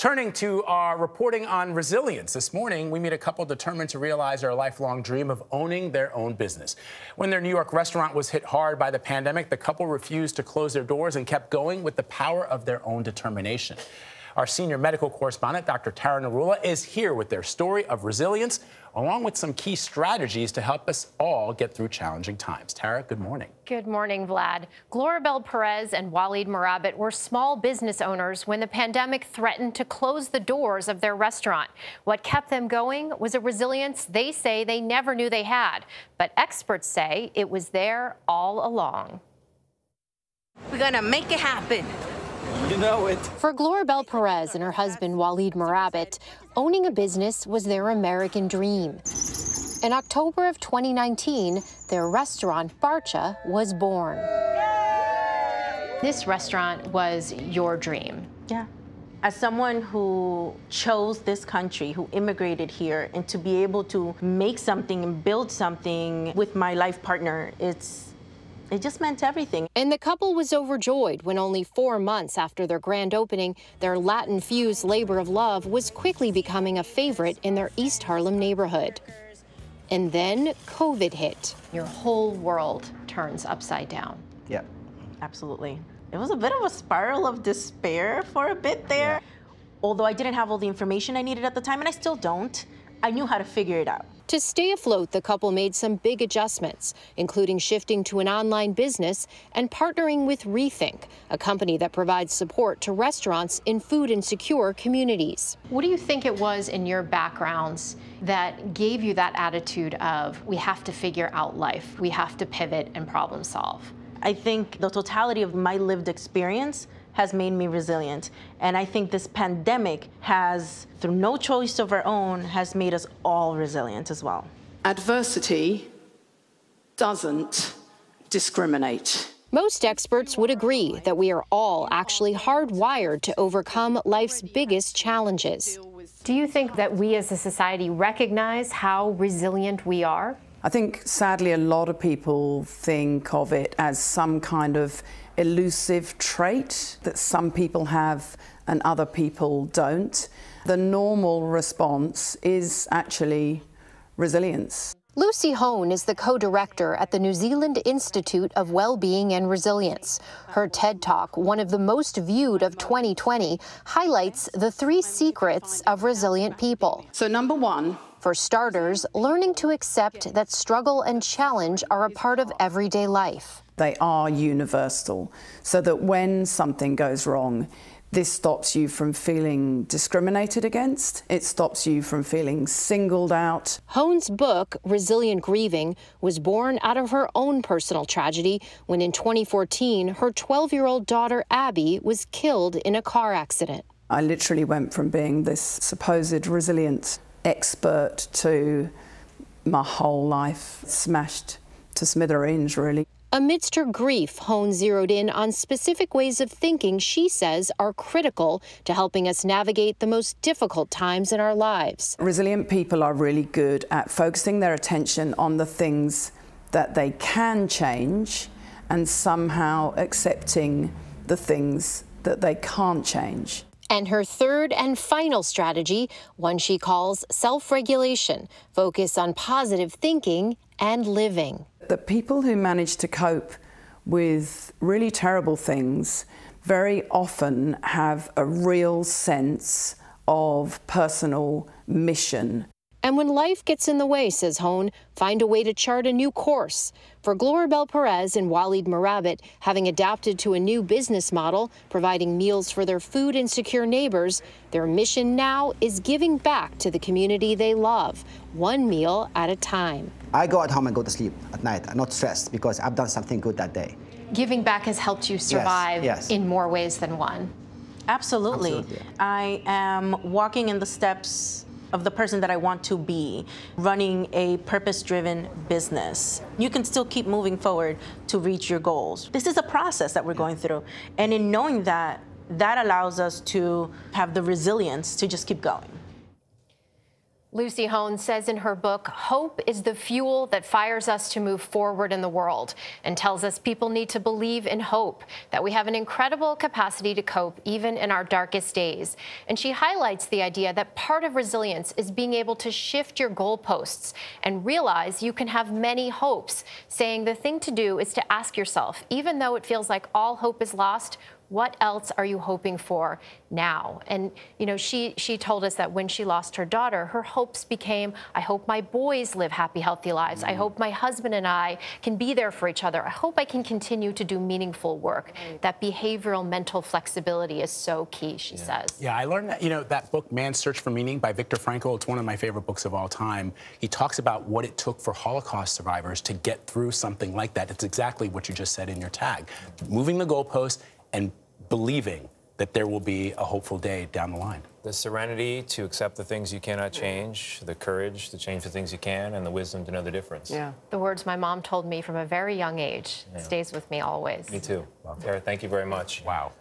Turning to our reporting on resilience. This morning, we meet a couple determined to realize their lifelong dream of owning their own business. When their New York restaurant was hit hard by the pandemic, the couple refused to close their doors and kept going with the power of their own determination. Our senior medical correspondent, Dr. Tara Narula, is here with their story of resilience, along with some key strategies to help us all get through challenging times. Tara, good morning. Good morning, Vlad. Gayle Perez and Waleed Merabit were small business owners when the pandemic threatened to close the doors of their restaurant. What kept them going was a resilience they say they never knew they had, but experts say it was there all along. We're gonna make it happen. You know it. For Gayle Perez and her husband Waleed Merabit, owning a business was their American dream. In October of 2019, their restaurant, Barcha, was born. This restaurant was your dream. Yeah. As someone who chose this country, who immigrated here, and to be able to make something and build something with my life partner, it just meant everything. And the couple was overjoyed when only 4 months after their grand opening, their Latin-fused labor of love was quickly becoming a favorite in their East Harlem neighborhood. And then COVID hit. Your whole world turns upside down. Yeah, absolutely. It was a bit of a spiral of despair for a bit there. Yeah. Although I didn't have all the information I needed at the time, and I still don't, I knew how to figure it out. To stay afloat, the couple made some big adjustments, including shifting to an online business and partnering with Rethink, a company that provides support to restaurants in food-insecure communities. What do you think it was in your backgrounds that gave you that attitude of, we have to figure out life, we have to pivot and problem solve? I think the totality of my lived experience has made me resilient. And I think this pandemic has, through no choice of our own, has made us all resilient as well. Adversity doesn't discriminate. Most experts would agree that we are all actually hardwired to overcome life's biggest challenges. Do you think that we as a society recognize how resilient we are? I think, sadly, a lot of people think of it as some kind of elusive trait that some people have and other people don't. The normal response is actually resilience. Lucy Hone is the co-director at the New Zealand Institute of Wellbeing and Resilience. Her TED Talk, one of the most viewed of 2020, highlights the 3 secrets of resilient people. So number 1, for starters, learning to accept that struggle and challenge are a part of everyday life. They are universal, so that when something goes wrong, this stops you from feeling discriminated against. It stops you from feeling singled out. Hone's book, Resilient Grieving, was born out of her own personal tragedy when in 2014, her 12-year-old daughter, Abby, was killed in a car accident. I literally went from being this supposed resilient expert to my whole life smashed to smithereens, really. Amidst her grief, Hone zeroed in on specific ways of thinking she says are critical to helping us navigate the most difficult times in our lives. Resilient people are really good at focusing their attention on the things that they can change and somehow accepting the things that they can't change. And her third and final strategy, one she calls self-regulation, focus on positive thinking and living. The people who manage to cope with really terrible things very often have a real sense of personal mission. And when life gets in the way, says Hone, find a way to chart a new course. For Gayle Perez and Waleed Merabit, having adapted to a new business model, providing meals for their food-insecure neighbors, their mission now is giving back to the community they love, one meal at a time. I go at home and go to sleep at night. I'm not stressed because I've done something good that day. Giving back has helped you survive yes. in more ways than one. Absolutely. Absolutely. I am walking in the steps of the person that I want to be, running a purpose-driven business. You can still keep moving forward to reach your goals. This is a process that we're going through. And in knowing that, that allows us to have the resilience to just keep going. Lucy Hone says in her book, hope is the fuel that fires us to move forward in the world, and tells us people need to believe in hope, that we have an incredible capacity to cope even in our darkest days. And she highlights the idea that part of resilience is being able to shift your goalposts and realize you can have many hopes, saying the thing to do is to ask yourself, even though it feels like all hope is lost, what else are you hoping for now? And, you know, she told us that when she lost her daughter, her hopes became, I hope my boys live happy, healthy lives. I hope my husband and I can be there for each other. I hope I can continue to do meaningful work. That behavioral mental flexibility is so key, she says. Yeah, I learned that, you know, that book, Man's Search for Meaning by Viktor Frankl, it's one of my favorite books of all time. He talks about what it took for Holocaust survivors to get through something like that. It's exactly what you just said in your tag. Moving the goalpost and believing that there will be a hopeful day down the line. The serenity to accept the things you cannot change, the courage to change the things you can, and the wisdom to know the difference. Yeah. The words my mom told me from a very young age stays with me always. Me too. Tara, thank you very much. Wow.